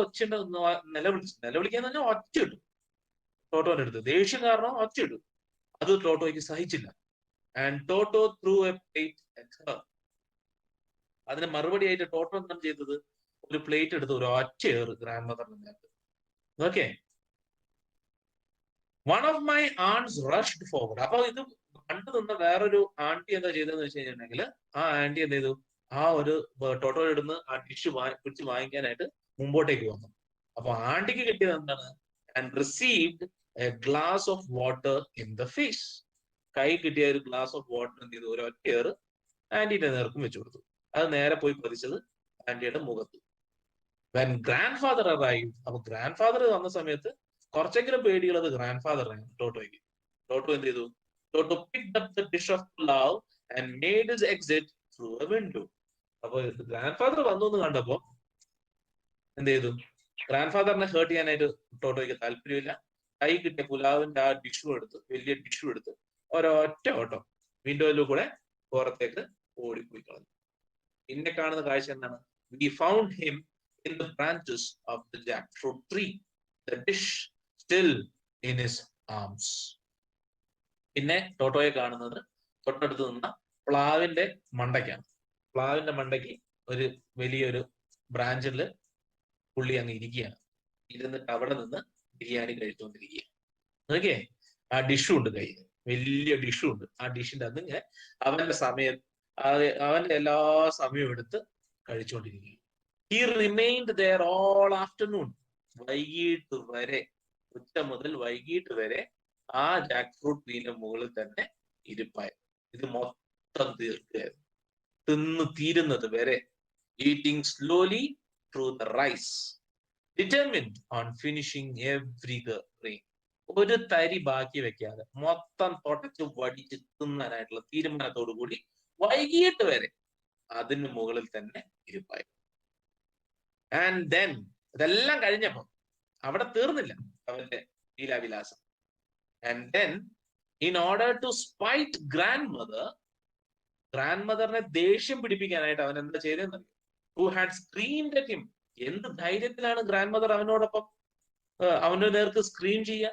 നിലവിളിക്കാന്ന് പറഞ്ഞാൽ ഒച്ചയിട്ടു ടോട്ടോന്റെ അടുത്ത്. ദേഷ്യം കാരണം ഒച്ചയിട്ടു. അത് ടോട്ടോയ്ക്ക് സഹിച്ചില്ല. And Toto threw a plate at her. അതിന് മറുപടിയായിട്ട് ടോട്ടോ എന്താണ് ചെയ്തത്? ഒരു പ്ലേറ്റ് എടുത്ത് ഒരു ഒച്ചയേറ് ഗ്രാൻഡ് മദറിന്റെ. Okay, One of my aunts rushed forward. അപ്പൊ ഇത് കണ്ടു നിന്ന വേറൊരു ആന്റി എന്താ ചെയ്തതെന്ന് വെച്ച് കഴിഞ്ഞിട്ടുണ്ടെങ്കിൽ ആ ആന്റി എന്ത് ചെയ്തു, ആ ഒരു ടോട്ടോ ഇടുന്ന് ആ ഡിഷ് പിടിച്ച് വാങ്ങിക്കാനായിട്ട് മുമ്പോട്ടേക്ക് വന്നു. അപ്പൊ ആന്റിക്ക് കിട്ടിയത് എന്താണ്? And received a glass of water in the face. കൈ കിട്ടിയ ഒരു ഗ്ലാസ് ഓഫ് വാട്ടർ എന്ത് ചെയ്തു, ഒരു ഒറ്റയേറ് ആന്റിയുടെ നേർക്കും വെച്ചു കൊടുത്തു. അത് നേരെ പോയി പതിച്ചത് ആന്റിയുടെ മുഖത്ത്. വെൻ ഗ്രാൻഡ് ഫാദർ അറൈവ്, അപ്പൊ ഗ്രാൻഡ് ഫാദർ വന്ന സമയത്ത് കുറച്ചെങ്കിലും പേടിയുള്ളത് ഗ്രാൻഡ് ഫാദറിനാണ് ടോട്ടോയ്ക്ക്. ടോട്ടോ എന്ത് ചെയ്തു? ടോട്ടോ picked up the dish of pulao and made his exit through a window. അപ്പൊ ഗ്രാൻഡ് ഫാദർ വന്നു എന്ന് കണ്ടപ്പോ എന്ത് ചെയ്തു? ഗ്രാൻഡ് ഫാദറിനെ ഹേർട്ട് ചെയ്യാനായിട്ട് ടോട്ടോയ്ക്ക് താല്പര്യമില്ല. കൈ കിട്ടിയ പുലാവിന്റെ ആ ഡിഷും എടുത്ത്, വലിയ ഡിഷും എടുത്ത് ഒരൊറ്റ ഓട്ടം വിൻഡോയിലൂടെ കൂടെ പുറത്തേക്ക് ഓടിപ്പോയി കളഞ്ഞു. പിന്നെ കാണുന്ന കാഴ്ച എന്താണ്? We found him in the branches of the jackfruit tree, the dish still in his arms. പിന്നെ ടോട്ടോയെ കാണുന്നത് തൊട്ടടുത്ത് നിന്ന പ്ലാവിന്റെ മണ്ടയ്ക്കാണ്. പ്ലാവിന്റെ മണ്ടയ്ക്ക് ഒരു വലിയൊരു ബ്രാഞ്ചിൽ പുള്ളി അങ്ങ് ഇരിക്കുകയാണ്. ഇരുന്നിട്ട് അവിടെ നിന്ന് ബിരിയാണി കഴിച്ചുകൊണ്ടിരിക്കുകയാണ്. ഓക്കെ, ആ ഡിഷും ഉണ്ട് കയ്യിൽ, വലിയ ഡിഷും ഉണ്ട്. ആ ഡിഷിന്റെ അന്ന് ഇങ്ങനെ അവന്റെ സമയം, അവന്റെ എല്ലാ സമയവും എടുത്ത് കഴിച്ചുകൊണ്ടിരിക്കുകയാണ്. He remained there all afternoon. വൈകിട്ട് വരെ, ഉച്ച മുതൽ വൈകിട്ട് വരെ ആ ജാക്ക് ഫ്രൂട്ട് ട്രീന്റെ മുകളിൽ തന്നെ ഇരിപ്പായിരുന്നു. ഇത് മൊത്തം തീർക്കുകയായിരുന്നു, തിന്ന് തീരുന്നത് വരെ. Eating slowly through the rice, determined on finishing every grain. ഒരു തരി ബാക്കി വെക്കാതെ മൊത്തം തുടച്ചു വടിച്ച് തിന്നാനായിട്ടുള്ള തീരുമാനത്തോടു കൂടി വൈകിട്ട് വരെ അതിന് മുകളിൽ തന്നെ ഇരിപ്പായിരുന്നു. ആൻഡ് ദെൻ ഇതെല്ലാം കഴിഞ്ഞപ്പോ അവിടെ തീർന്നില്ല അവന്റെ ലീലാവിലാസം. And then in order to spite ഗ്രാൻഡ് മദറിനെ ദേഷ്യം പിടിപ്പിക്കാനായിട്ട് അവൻ എന്താ ചെയ്തതെന്നറിയോ? Who had screamed at him. എന്ത് ധൈര്യത്തിലാണ് ഗ്രാൻഡ് മദർ അവനോടൊപ്പം അവന്റെ നേർക്ക് സ്ക്രീം ചെയ്യുക,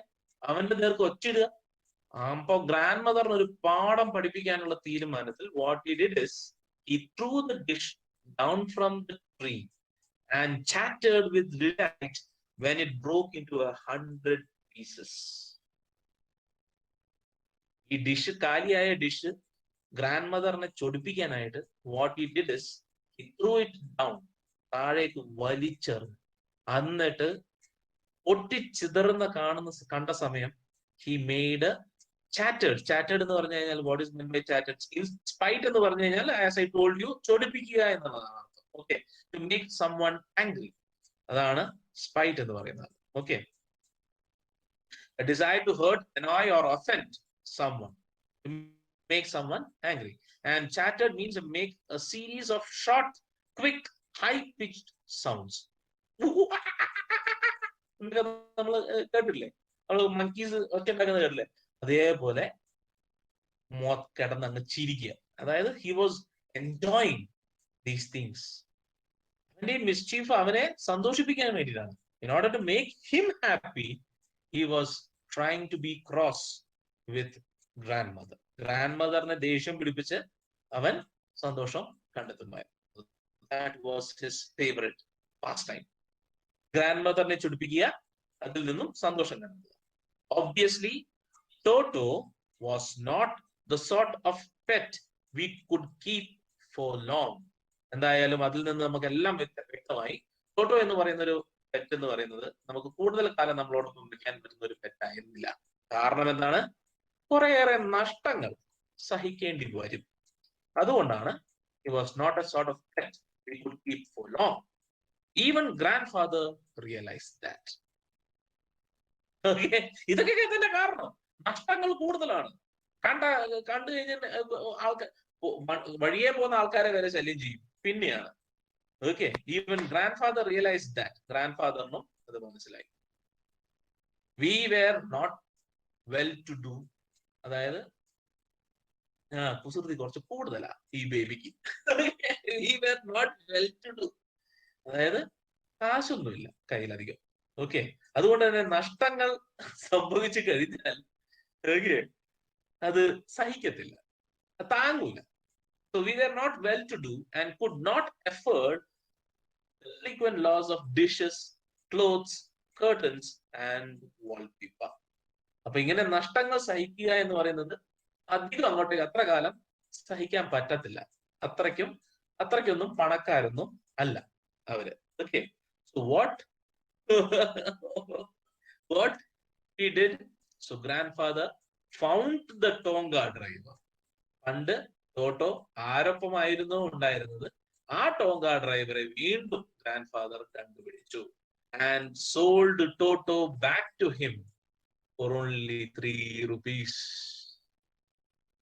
അവന്റെ നേർക്ക് ഒച്ചിടുക. അപ്പൊ ഗ്രാൻഡ് മദറിന് ഒരു പാഠം പഠിപ്പിക്കാനുള്ള തീരുമാനത്തിൽ what he did is he through the dish down from the tree and chattered with delight when it broke into 100 pieces. ഈ ഡിഷ്, കാലിയായ ഡിഷ് ഗ്രാൻഡ് മദറിനെ ചൊടിപ്പിക്കാനായിട്ട് what he did is he threw it down, താഴേക്ക് വലിച്ചെറിഞ്ഞു. എന്നിട്ട് പൊട്ടിച്ചിതറുന്ന കണ്ട സമയം ഹി മെയ്ഡ് ചാറ്റേഡ് എന്ന് പറഞ്ഞു കഴിഞ്ഞാൽ what is mean by shattered? Spite എന്ന് പറഞ്ഞു കഴിഞ്ഞാൽ ആസ് ഐ ടോൾഡ് യു ചൊടിപ്പിക്കുക എന്നുള്ളതാണ്. Okay, to make someone angry, അതാണ് സ്പൈറ്റ് എന്ന് പറയുന്നത്. Okay, a desire to hurt, annoy or offend someone, to make someone angry. And chattered means to make a series of short, quick, high-pitched sounds. നമ്മൾ കേട്ടില്ലേ, നമ്മൾ monkeys ഒറ്റ ഉണ്ടാക്കുന്നത് കേട്ടില്ലേ? അതേപോലെ കിടന്ന് അങ്ങ് ചിരിക്കുക. അതായത് he was enjoying these things. അവന്റെ മിസ്ചീഫ് അവനെ സന്തോഷിപ്പിക്കാൻ വേണ്ടിയിട്ടാണ്. In order to make him happy he was trying to be cross with grandmother. ഗ്രാൻഡ് മദറിനെ ദേഷ്യം പിടിപ്പിച്ച് അവൻ സന്തോഷം കണ്ടെത്തുമായിരുന്നു. That was his favourite pastime. ഗ്രാൻഡ് മദറിനെ ചൊടിപ്പിക്കുക, അതിൽ നിന്നും സന്തോഷം കണ്ടെത്തുക. Obviously, Toto was not the sort of pet we could keep for long. എന്തായാലും അതിൽ നിന്ന് നമുക്ക് എല്ലാം വ്യക്തമായി, ടോട്ടോ എന്ന് പറയുന്ന ഒരു പെറ്റ് എന്ന് പറയുന്നത് നമുക്ക് കൂടുതൽ കാലം നമ്മളോടൊപ്പം വിളിക്കാൻ പറ്റുന്ന ഒരു പെറ്റ് ആയിരുന്നില്ല. കാരണം എന്താണ്? കുറേയേറെ നഷ്ടങ്ങൾ സഹിക്കേണ്ടി വരും. അതുകൊണ്ടാണ് he was not a sort of pet we could keep for long. Even grandfather realized that. ഇതൊക്കെ ഇതിന്റെ കാരണം, നഷ്ടങ്ങൾ കൂടുതലാണ്. കണ്ടു കഴിഞ്ഞാൽ ആൾക്കാർ വഴിയെ പോകുന്ന ആൾക്കാരെ വരെ ശല്യം ചെയ്യും. പിന്നെയാണ് okay, even grandfather realise that, ഗ്രാൻഡ് ഫാദറിനും അത് മനസ്സിലായി. We were not well to do, അതായത് കുസൃതി കുറച്ച് കൂടുതലാ ഈ ബേബിക്ക്. We were not well to do, അതായത് കാശൊന്നുമില്ല കയ്യിലധികം. ഓക്കെ, അതുകൊണ്ട് തന്നെ നഷ്ടങ്ങൾ സംഭവിച്ചു കഴിഞ്ഞാൽ ഓക്കെ അത് സഹിക്കത്തില്ല, താങ്ങൂല. So we were not well to do and could not afford the frequent loss of dishes, clothes, curtains and wallpaper. അപ്പൊ ഇങ്ങനെ നഷ്ടങ്ങൾ സഹിക്കുക എന്ന് പറയുന്നത് അധികം അങ്ങോട്ടേക്ക് അത്ര കാലം സഹിക്കാൻ പറ്റത്തില്ല. അത്രയ്ക്കൊന്നും പണക്കാരൊന്നും അല്ല അവര്. Okay, so what he did, so grandfather found the Tonga driver. പണ്ട് ടോട്ടോ ആരൊപ്പമായിരുന്നു ഉണ്ടായിരുന്നത്, ആ ടോങ്ക ഡ്രൈവറെ വീണ്ടും ഗ്രാൻഡ് ഫാദർ കണ്ടുപിടിച്ചു. And sold Toto back to him for only 3 rupees.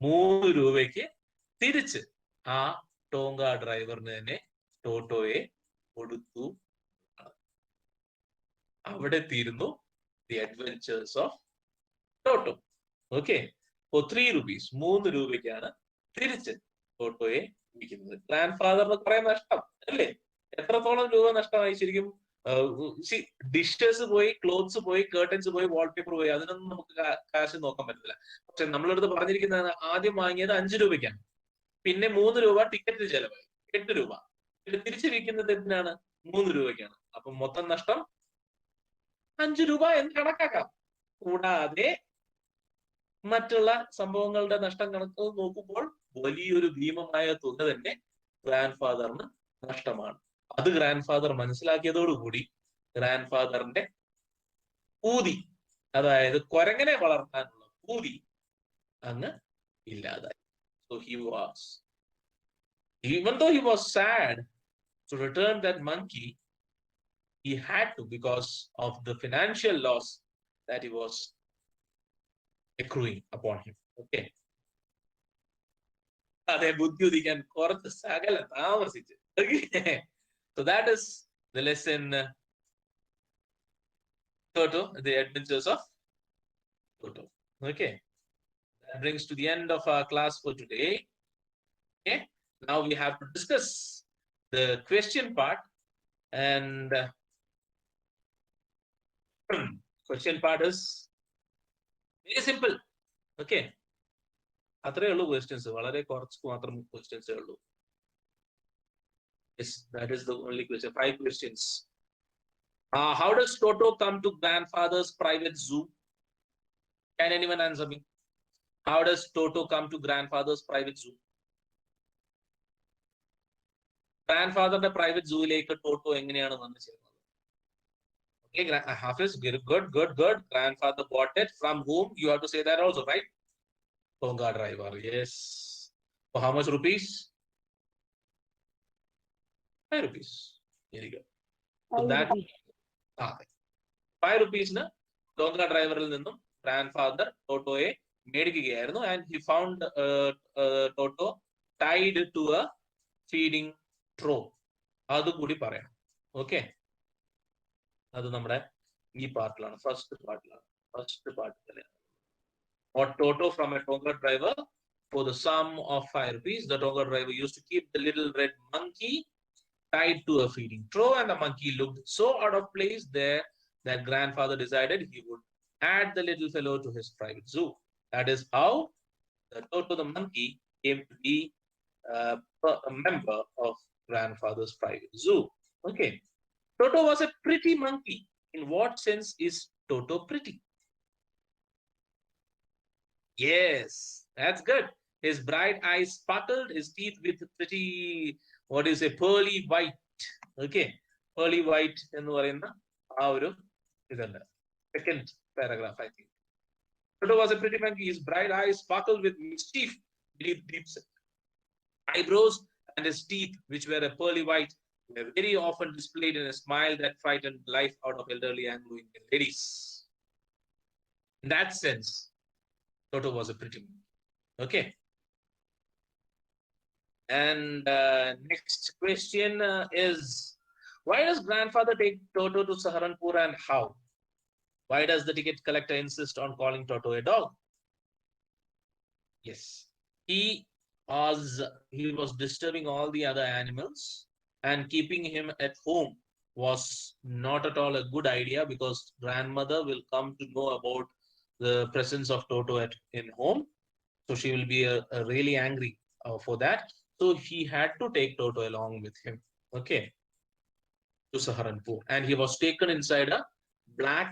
3 രൂപയ്ക്ക് തിരിച്ച് ആ ടോങ്ക ഡ്രൈവറിന് തന്നെ ടോട്ടോയെ കൊടുത്തു. അവിടെ തീരുന്നു the adventures of Toto. Okay, 3 rupees, 3 രൂപയ്ക്കാണ് തിരിച്ച് ടോട്ടോയെ വിൽക്കുന്നത്. ഗ്രാൻഡ് ഫാദറിന് കുറെ നഷ്ടം അല്ലേ? എത്രത്തോളം രൂപ നഷ്ടമായി ശരിക്കും? ഡിഷസ് പോയി, ക്ലോത്ത്സ് പോയി, കേർട്ടൻസ് പോയി, വാൾപേപ്പർ പോയി, അതിനൊന്നും നമുക്ക് കാശ് നോക്കാൻ പറ്റില്ല. പക്ഷെ നമ്മളടുത്ത് പറഞ്ഞിരിക്കുന്നത് ആദ്യം വാങ്ങിയത് 5 രൂപയ്ക്കാണ്, പിന്നെ 3 രൂപ ടിക്കറ്റ് ചെലവായി, 8 രൂപ, പിന്നെ തിരിച്ചു വിൽക്കുന്നത് എന്തിനാണ്? 3 രൂപയ്ക്കാണ്. അപ്പൊ മൊത്തം നഷ്ടം 5 രൂപ എന്ന് കണക്കാക്കാം. കൂടാതെ മറ്റുള്ള സംഭവങ്ങളുടെ നഷ്ടം കണക്ക് നോക്കുമ്പോൾ വലിയൊരു ഭീമമായ തുക തന്നെ ഗ്രാൻഡ് ഫാദറിന് നഷ്ടമാണ്. അത് ഗ്രാൻഡ് ഫാദർ മനസ്സിലാക്കിയതോടുകൂടി ഗ്രാൻഡ് ഫാദറിന്റെ പൂതി, അതായത് കുരങ്ങനെ വളർത്താനുള്ള പൂതി അങ്ങ് ഇല്ലാതായി. So even though he was sad to return that monkey, he had to because of the financial loss that he was accruing upon him. Okay. അതെ, ബുദ്ധി ഉദിക്കാൻ കുറച്ച് സകല താമസിച്ച്. So that is the lesson Toto, the Adventures of Toto. Okay, that brings to the end of our class for today. Okay, now we have to discuss the question part, and question part is very simple. Okay, അത്രേ ഉള്ളൂ questions, വളരെ കുറച്ച് മാത്രം questions ഉള്ളൂ. Yes, that is the only question. 5 questions. How does Toto come to grandfather's private zoo? Can anyone answer me? How does Toto come to grandfather's private zoo? Grandfather's private zoo like Toto എങ്ങനെയാണ് വന്നു ചേർന്നത്? Okay, Hafiz, good. Grandfather bought it from whom? You have to say that also, right? Tonga driver, yes. For how much rupees? 5 rupees. Very good. So that 5 rupees na Tonga driver il ninnum grandfather Totoye മേടിക്കുകയായിരുന്നു. And he found Toto tied to a feeding trough. അതുകൂടി പറയണം. Okay, അത് നമ്മുടെ ഈ പാർട്ടിലാണ്, first പാർട്ടിലാണ്. Or Toto from a Tonga driver for the sum of 5 rupees. The Tonga driver used to keep the little red monkey tied to a feeding trough, and the monkey looked so out of place there that grandfather decided he would add the little fellow to his private zoo. That is how the Toto the monkey came to be a member of grandfather's private zoo. Okay, Toto was a pretty monkey. In what sense is Toto pretty? Yes, that's good. His bright eyes sparkled, his teeth with pretty, what is a pearly white. Okay, pearly white എന്ന് പറയുന്ന ആ ഒരു ഇതല്ല, second paragraph I think. Toto was a pretty monkey. His bright eyes sparkled with mischief beneath deep set eyebrows, and his teeth, which were a pearly white, were very often displayed in a smile that frightened life out of elderly Anglo-Indian ladies. In that sense, Toto was a pretty monkey. Okay. And next question is, why does grandfather take Toto to Saharanpur, and how? Why does the ticket collector insist on calling Toto a dog? Yes, he was disturbing all the other animals, and keeping him at home was not at all a good idea, because grandmother will come to know about the presence of Toto in home. So she will be really angry for that. So he had to take Toto along with him, okay, to Saharanpur. And he was taken inside a black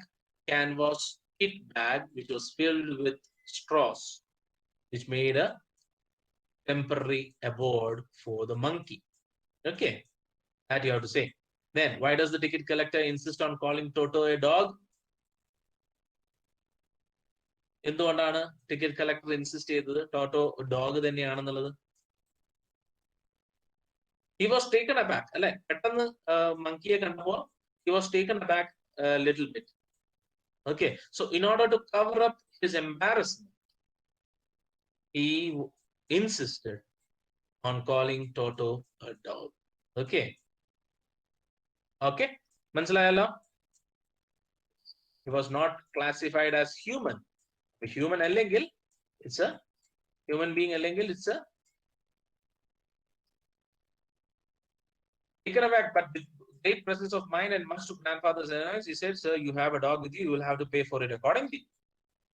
canvas peat bag which was filled with straws, which made a temporary abode for the monkey. Okay, that you have to say. Then, why does the ticket collector insist on calling Toto a dog? എന്തുകൊണ്ടാണ് ticket collector insist ചെയ്തത് ടോട്ടോ dog തന്നെയാണെന്നുള്ളത്? He was taken aback, അല്ലെ? പെട്ടെന്ന് മങ്കിയെ കണ്ടപ്പോൾ he was taken aback a little bit. Okay, so in order to cover up his embarrassment, he insisted on calling Toto a dog. Okay, okay, മനസ്സിലായല്ലോ? He was not classified as human. A human അല്ലെങ്കിൽ it's a human being അല്ലെങ്കിൽ it's a taken aback, but with great presence of mind and much to grandfather's advice, he said, "Sir, you have a dog with you. You will have to pay for it accordingly."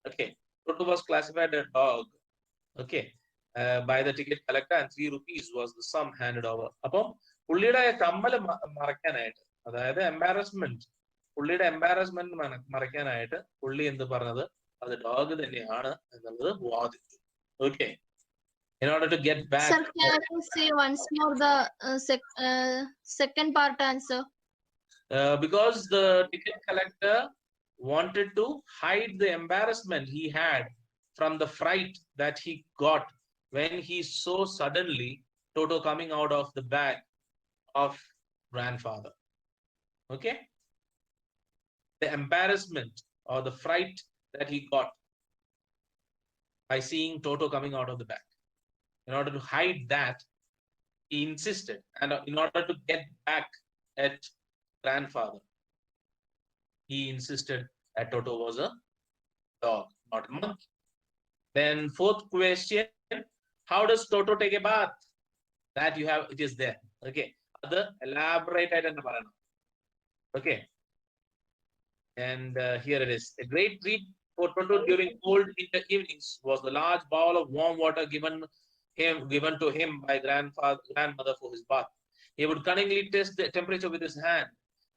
Okay, Toto was classified as a dog. Okay, by the ticket collector, and 3 rupees was the sum handed over. അപ്പം പുള്ളിയുടെ കമ്മല് മറയ്ക്കാനായിട്ട്, അതായത് embarrassment, പുള്ളിയുടെ embarrassment മറയ്ക്കാനായിട്ട് പുള്ളി എന്ത് പറഞ്ഞത്, അത് dog തന്നെയാണ് എന്നുള്ളത് വാദിച്ചു. Okay, in order to get back. Sir, can you say once more the second part answer? Because the ticket collector wanted to hide the embarrassment he had from the fright that he got when he saw suddenly Toto coming out of the bag of grandfather. Okay, the embarrassment or the fright that he got by seeing Toto coming out of the bag. In order to hide that, he insisted, and in order to get back at grandfather, he insisted that Toto was a dog, not a monkey. Then 4th question, how does Toto take a bath? That you have, it is there. Okay, other elaborate item. Okay, and here it is. A great treat for Toto during cold winter evenings was the large bowl of warm water given to him by grandmother for his bath. He would cunningly test the temperature with his hand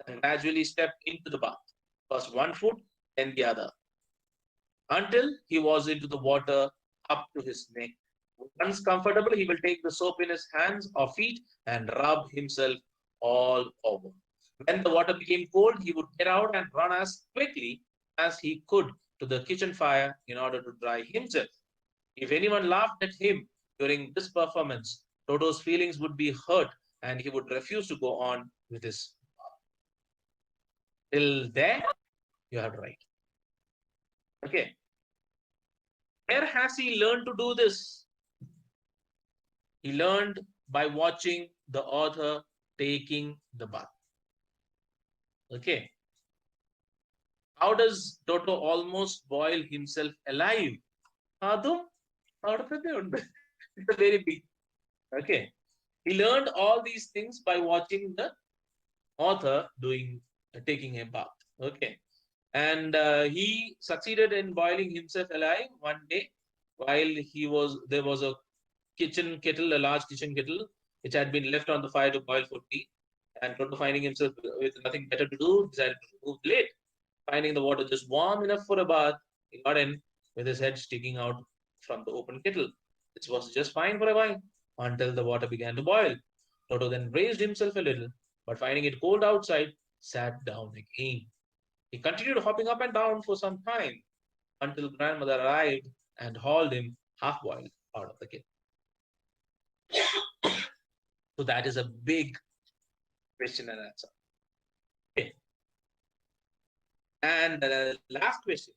and gradually step into the bath, first one foot, then the other, until he was into the water up to his neck. Once comfortable, he will take the soap in his hands or feet and rub himself all over. When the water became cold, he would get out and run as quickly as he could to the kitchen fire in order to dry himself. If anyone laughed at him during this performance, Toto's feelings would be hurt and he would refuse to go on with his bath. Till there, you have to write. Okay. Where has he learned to do this? He learned by watching the author taking the bath. Okay. How does Toto almost boil himself alive? It's a very big. Okay. He learned all these things by watching the author taking a bath. Okay. And he succeeded in boiling himself alive one day while there was a kitchen kettle, a large kitchen kettle, which had been left on the fire to boil for tea. And Toto, finding himself with nothing better to do, decided to remove the lid. Finding the water just warm enough for a bath, he got in with his head sticking out from the open kettle. This was just fine for a while until the water began to boil. Toto then raised himself a little, but finding it cold outside, sat down again. He continued hopping up and down for some time until grandmother arrived and hauled him half-boiled out of the kettle. So that is a big question and answer. Okay. And the last question.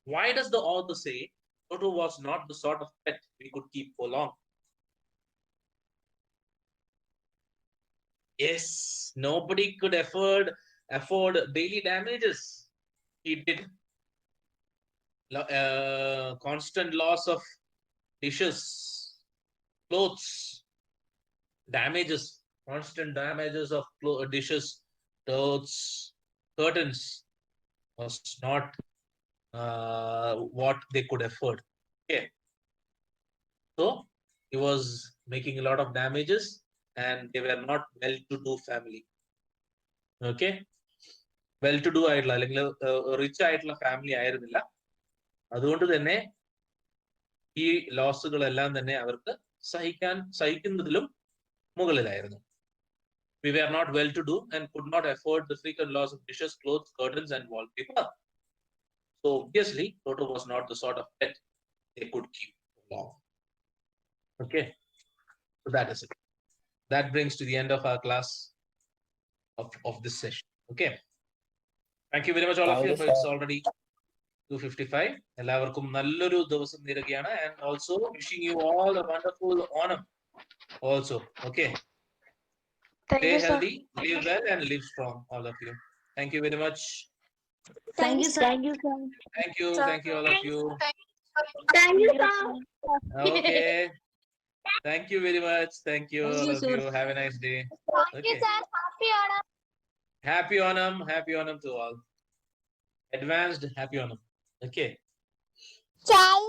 Why does the author say Toto was not the sort of pet we could keep for long? Yes, nobody could afford daily damages. He did. Constant loss of dishes, clothes, damages, constant damages of dishes, clothes, curtains was not what they could afford. Okay. So he was making a lot of damages and they were not well-to-do family. Okay. Well to do ആയിട്ടുള്ള അല്ലെങ്കിൽ rich ആയിട്ടുള്ള family ആയിരുന്നില്ല. അതുകൊണ്ട് തന്നെ ഈ ലോസുകളെല്ലാം തന്നെ അവർക്ക് സഹിക്കുന്നതിലും മുകളിലായിരുന്നു. We were not well to do and could not afford the frequent loss of dishes, clothes, curtains, and wallpaper. So obviously, Toto was not the sort of pet they could keep long. Okay, so that is it. That brings to the end of our class of this session. Okay, thank you very much all of Thank you. you, It's sir. already 2:55. എല്ലാവർക്കും നല്ലൊരു ദിവസം നേരുകയാണ്. And also wishing you all a wonderful Onam also. Okay, Thank stay you, sir. healthy, live well, and live strong, all of you. Thank you very much. Thank you, sir. Thank you, sir. Thank you all of you. Thank you, sir. Okay, thank you very much. Thank you Thank all you, of sir. you. Have a nice day. Thank you, Okay, sir. Happy Onam. happy Onam to all. Advanced happy Onam. Okay. Chai.